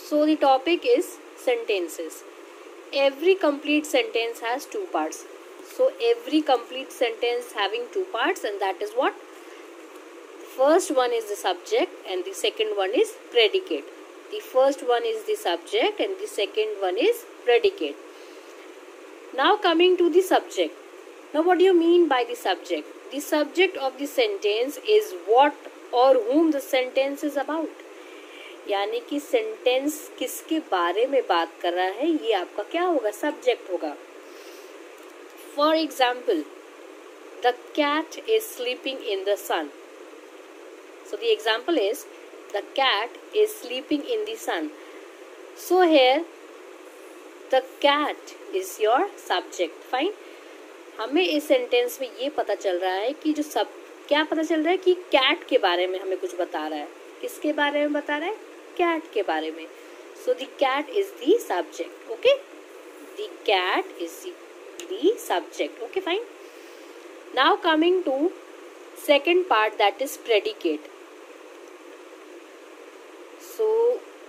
So the topic is sentences. Every complete sentence has two parts. So every complete sentence having two parts, and that is what? The first one is the subject and the second one is predicate. The first one is the subject and the second one is predicate. Now coming to the subject. Now what do you mean by the subject? The subject of the sentence is what or whom the sentence is about. यानी कि sentence किसके बारे में बात कर रहा है, ये आपका क्या होगा? सब्जेक्ट होगा. For example, the cat is sleeping in the sun. So the example is the cat is sleeping in the sun. So here the cat is your subject. Fine. हमें इस सेंटेंस में ये पता चल रहा है कि क्या पता चल रहा है कि कैट के बारे में हमें कुछ बता रहा है. किसके बारे में बता रहा है? कैट के बारे में. So the cat is the subject. Okay, the cat is the subject. Okay, fine. Now coming to second part, that is predicate. So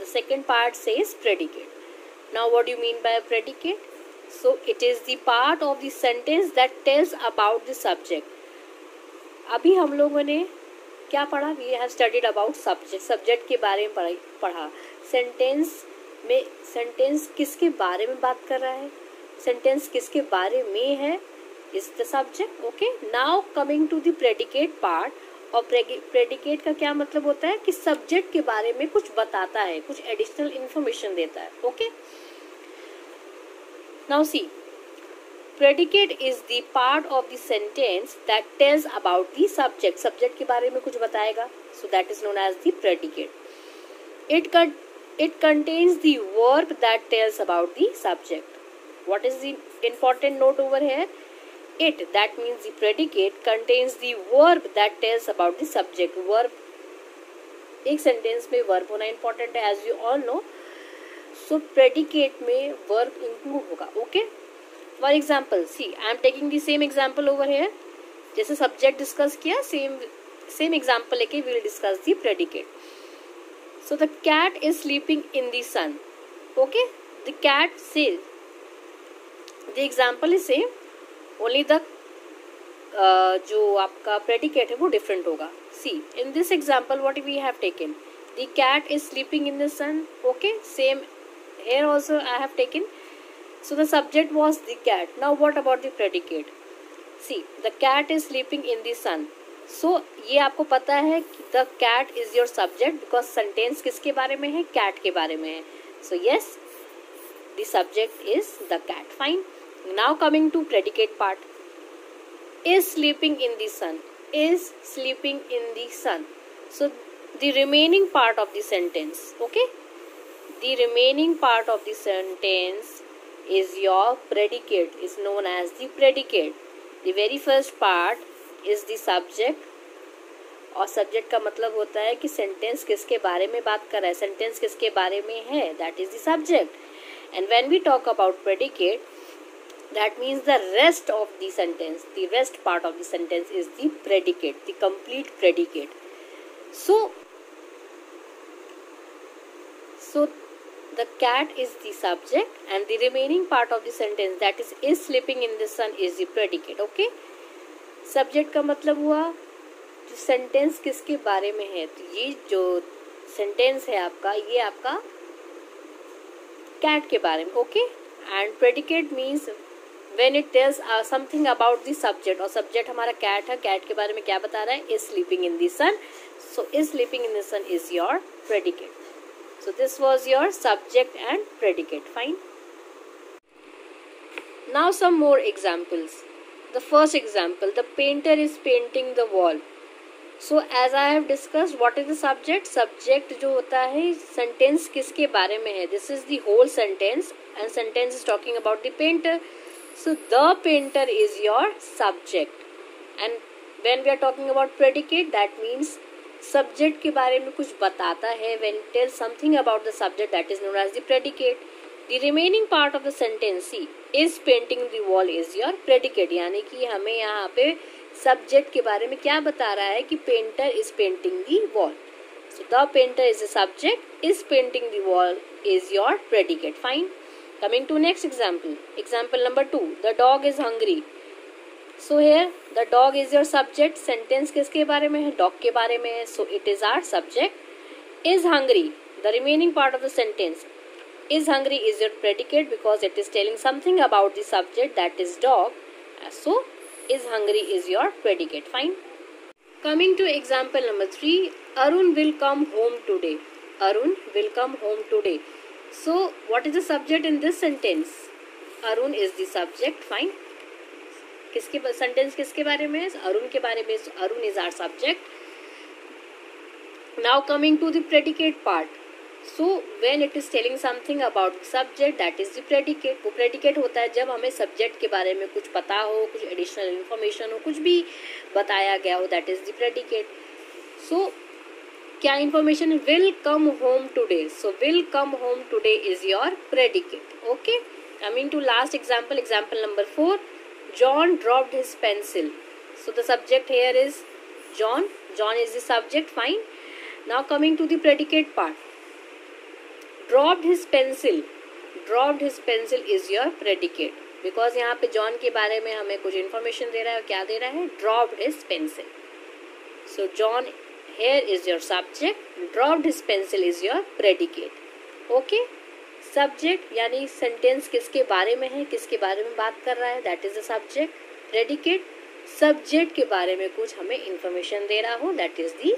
the second part says predicate. Now what do you mean by predicate? So it is the part of the sentence that tells about the subject. अभी हम लोगों ने क्या पढ़ा? We have studied about subject. Subject के बारे में पढ़ा. सेंटेंस में सेंटेंस किसके बारे में बात कर रहा है, सेंटेंस किसके बारे में है, is the subject. Okay. Now coming to the predicate part. और प्रेडिकेट का क्या मतलब होता है? कि सब्जेक्ट के बारे में कुछ बताता है, कुछ एडिशनल इंफॉर्मेशन देता है. Okay. Now see, predicate is the part of the sentence that tells about the subject. Subject के बारे में कुछ बताएगा. So that is known as the predicate. It contains the verb that tells about the subject. What is the important note over here? It, that means the predicate, contains the verb that tells about the subject. Verb, एक sentence में verb होना important है, as you all know. So predicate में verb include होगा. Okay. For example, see I am taking the same example over here. जैसे subject discuss किया, same example लेके we will discuss the predicate. So the cat is sleeping in the sun. Okay. The cat से the example is same, only the जो आपका predicate है वो different होगा. See in this example what we have taken, the cat is sleeping in the sun. Okay. Same here also I have taken. So the subject was the cat. Now what about the predicate? See, the cat is sleeping in the sun. So ये आपको पता है कि the cat is your subject because sentence किसके बारे में है? cat के बारे में है. So yes, the subject is the cat. Fine. Now coming to predicate part. Is sleeping in the sun. Is sleeping in the sun. So the remaining part of the sentence. Okay. The remaining part of the sentence is your predicate, is known as the predicate. The very first part is the subject. और subject का मतलब होता है कि sentence किसके बारे में बात कर रहा है, sentence किसके बारे में है, that is the subject. And when we talk about predicate, that means the rest of the sentence, the rest part of the sentence is the predicate, the complete predicate. So the cat is the subject and the remaining part of the sentence, that is sleeping in the sun, is the predicate. Okay. Subject का मतलब हुआ जो sentence किसके बारे में है. तो ये जो sentence है आपका, ये आपका cat के बारे में. Okay. And predicate means when it tells something about the subject. और subject हमारा cat है, cat के बारे में क्या बता रहा है? is sleeping in the sun. So is sleeping in the sun is your predicate. So this was your subject and predicate. Fine. Now some more examples. The first example, the painter is painting the wall. So as I have discussed, what is the subject? Subject जो होता है sentence किसके बारे में है? This is the whole sentence and sentence is talking about the painter. So the painter is your subject. And when we are talking about predicate, that means subject के बारे में कुछ बताता है. when it tells something about the subject, that is known as the predicate. The remaining part of the sentence, see, is painting the wall is your predicate. यानी कि हमें यहाँ पे सब्जेक्ट के बारे में क्या बता रहा है कि painter is painting the wall. So the painter is the subject, is painting the wall is your predicate. Fine. Coming to next example. Example number 2. The dog is hungry. So here the dog is your subject. Sentence किसके बारे में है? Dog के बारे में है. So it is our subject. Is hungry. The remaining part of the sentence. Is hungry is your predicate because it is telling something about the subject, that is dog. So is hungry is your predicate. Fine. Coming to example number 3, Arun will come home today. Arun will come home today. So what is the subject in this sentence? Arun is the subject. Fine. किसके sentence किसके बारे में है? Arun के बारे में. So Arun is our subject. Now coming to the predicate part. So when it is telling something about the subject, that is the predicate. वो predicate होता है जब हमें subject के बारे में कुछ पता हो, कुछ additional information हो, कुछ भी बताया गया हो, that is the predicate. So क्या information? Will come home today. So will come home today is your predicate. Okay. Coming to last example, example number 4. John dropped his pencil. So the subject here is John. John is the subject. Fine. Now coming to the predicate part. Dropped his pencil. Dropped his pencil is your predicate because यहाँ पे John के बारे में हमें कुछ information दे रहा है. क्या दे रहा है? Dropped his pencil. So John here is your subject. Dropped his pencil is your predicate. Okay. Subject यानी sentence किसके बारे में है, किसके बारे में बात कर रहा है, that is the subject. Predicate subject के बारे में कुछ हमें information दे रहा हो, that is the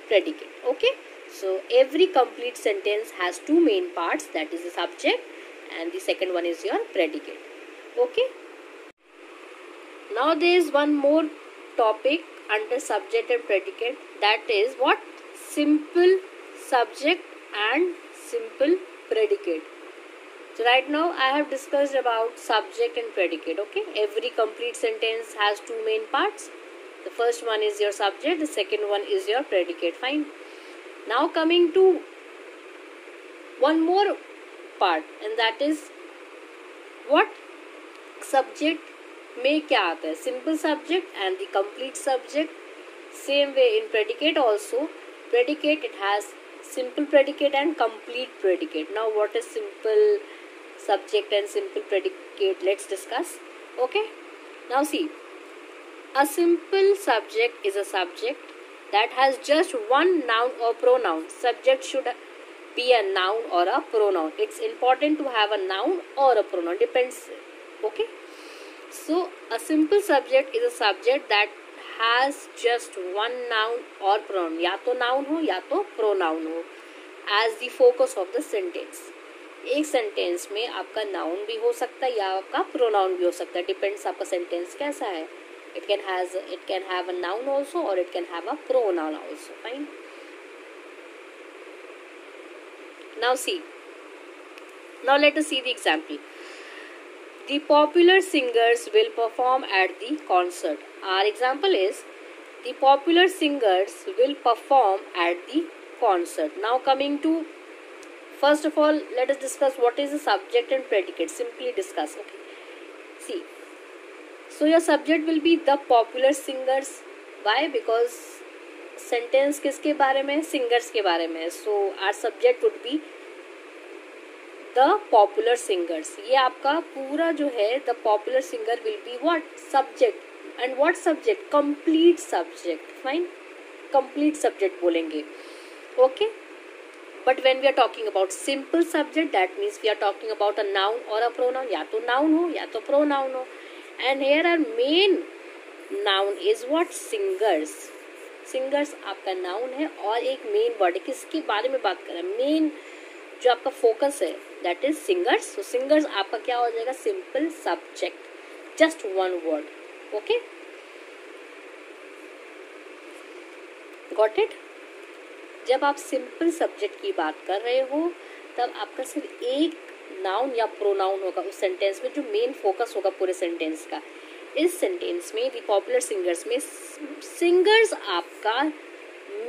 predicate. Okay. So every complete sentence has two main parts, that is the subject and the second one is your predicate. Okay. Now there is one more topic under subject and predicate, that is what? Simple subject and simple predicate. So right now I have discussed about subject and predicate. Okay. Every complete sentence has two main parts. The first one is your subject, the second one is your predicate. Fine. Now coming to one more part, and that is what? Subject में क्या आता है? Simple subject and the complete subject. Same way in predicate also. Predicate, it has simple predicate and complete predicate. Now what is simple subject and simple predicate? Let's discuss. Okay. Now see, a simple subject is a subject that has just one noun or pronoun. Subject should be a noun or a pronoun. It's important to have a noun or a pronoun. Depends. Okay. So a simple subject is a subject that has just one noun or pronoun. या तो noun हो या तो pronoun हो. As the focus of the sentence. एक sentence में आपका noun भी हो सकता है या आपका pronoun भी हो सकता है. Depends आपका sentence कैसा है. It can have a noun also or it can have a pronoun also. Fine. Now see. Now let us see the example. The popular singers will perform at the concert. Our example is the popular singers will perform at the concert. Now coming to, first of all, let us discuss what is the subject and predicate. Simply discuss. Okay. See. So your subject will be the popular singers. Why? Because sentence किसके बारे में? Singers के बारे में. So our subject would be the popular singers. ये आपका पूरा जो है the popular singer will be what? Subject. And what subject? Complete subject. Fine. Complete subject बोलेंगे. Okay. But when we are talking about simple subject, that means we are talking about a noun or a pronoun. या तो noun हो या तो pronoun हो. And here our main noun is what? Singers. Singers आपका noun है और एक main word है. किसके बारे में बात कर रहा है? Main जो आपका focus है, that is singers. So singers आपका क्या हो जाएगा? Simple subject. Just one word. Okay. Got it? जब आप simple subject की बात कर रहे हो तब आपका सिर्फ एक नाउन या प्रोनाउन होगा उस सेंटेंस में जो मेन फोकस होगा पूरे सेंटेंस का. इस सेंटेंस में द पॉपुलर सिंगर्स में सिंगर्स आपका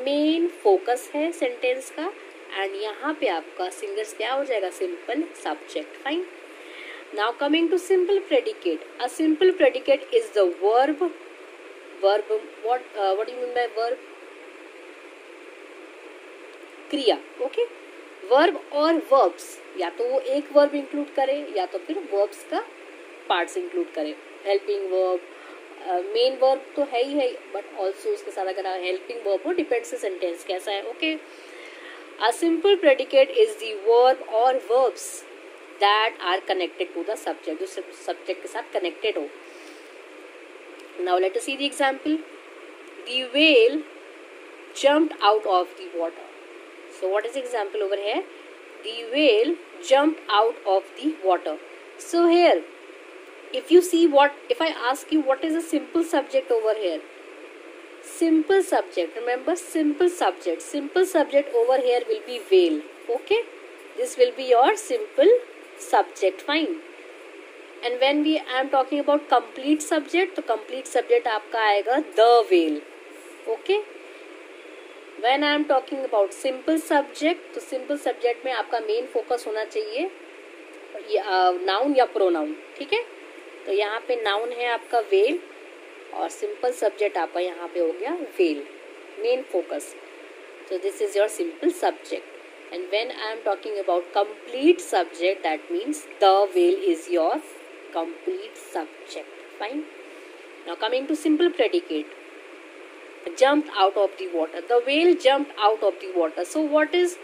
मेन फोकस है सेंटेंस का एंड यहाँ पे आपका सिंगर्स क्या हो जाएगा? Simple subject. Fine. Now coming to simple predicate. A simple predicate is the verb. Verb what do you mean by verb? क्रिया. ओके, वर्ब और वर्ब्स, या तो वो एक वर्ब इंक्लूड करे या तो फिर वर्ब्स का पार्ट्स इंक्लूड करे. हेल्पिंग वर्ब, मेन वर्ब तो है ही है, बट ऑल्सो उसके साथ अगर हेल्पिंग वर्ब हो, डिपेंड्स द सेंटेंस कैसा है. Okay, a simple predicate is the verb और verbs that are connected to the subject, जो सब्जेक्ट के साथ कनेक्टेड हो. Now let us see the example. The whale jumped out of the water. So what is the example over here? The whale jumped out of the water. So here, if you see if I ask you what is a simple subject over here? Simple subject, remember simple subject. Simple subject over here will be whale. Okay, this will be your simple subject. Fine. And when I am talking about complete subject, तो complete subject आपका आएगा the whale. Okay. When I am talking about simple subject, तो simple subject में आपका main focus होना चाहिए noun या pronoun. ठीक है, तो यहाँ पे नाउन है आपका whale और सिंपल सब्जेक्ट आपका यहाँ पे हो गया whale, main focus. So this is your simple subject. And when I am talking about complete subject, that means the whale is your complete subject. Fine. Now coming to simple predicate. Jumped out of the water. The whale jumped out of the water. So what is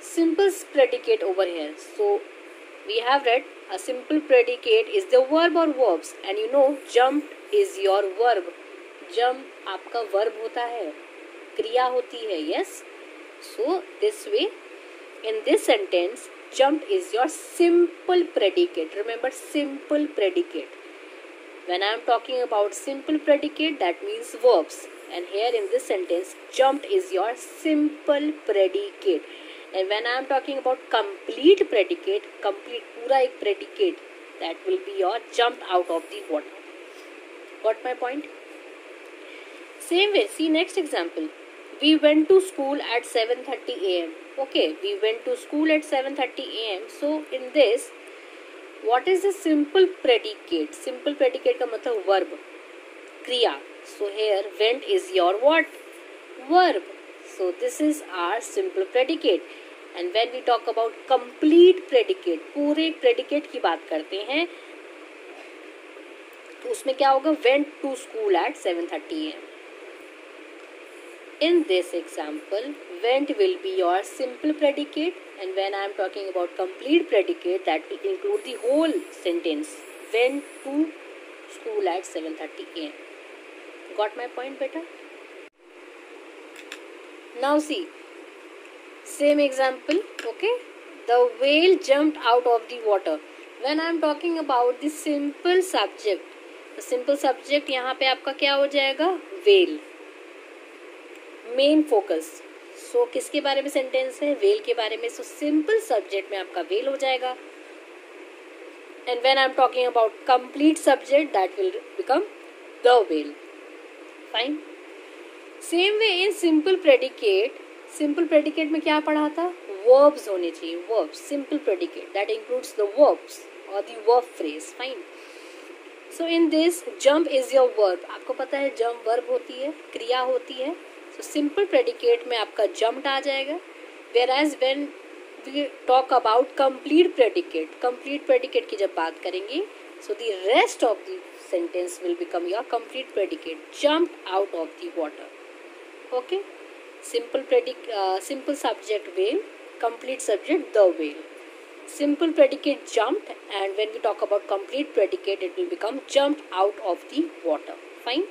simple predicate over here? So we have read a simple predicate is the verb or verbs, and you know jumped is your verb. Jump आपका verb होता है, क्रिया होती है. Yes. So this way, in this sentence, jumped is your simple predicate. Remember, simple predicate. When I am talking about simple predicate, that means verbs. And here in this sentence, jumped is your simple predicate. And when I am talking about complete predicate, complete पूरा एक predicate, that will be your jumped out of the water. Got my point? Same way, see next example. We went to school at 7:30 a.m. Okay, we went to school at 7:30 a.m. So in this, what is the simple predicate? Simple predicate का मतलब verb, क्रिया. So here went is your what? Verb. So this is our simple predicate. And when we talk about complete predicate, पूरे predicate की बात करते हैं, तो उसमें क्या होगा? Went to school at 7:30 a.m. In this example, went will be your simple predicate, and when I am talking about complete predicate, that will include the whole sentence. Went to school at 7:30 a.m. Got my point, beta? Now see, same example. Okay, the whale jumped out of the water. When I am talking about the simple subject, the simple subject यहाँ पे आपका क्या हो जाएगा? Whale. Main focus. सो किसके बारे में sentence है? वेल के बारे में. सो सिंपल सब्जेक्ट में आपका वेल हो जाएगा. And when I am talking about complete subject, that will become the whale. Fine. Same way in simple predicate. Simple predicate में क्या पढ़ा था? वर्ब्स होने चाहिए. Verbs. Simple predicate that includes the verbs और the verb phrase. Fine. So in this, jump is your verb. आपको पता है जंप वर्ब होती है, क्रिया होती है. तो सिंपल प्रेडिकेट में आपका जम्प्ड आ जाएगा. Whereas when we talk about complete predicate की जब बात करेंगे, so the rest of the sentence will become your complete predicate. Jumped out of the water. Okay, simple subject well, complete subject the well. Simple predicate jumped, and when we talk about complete predicate, it will become jumped out of the water. Fine.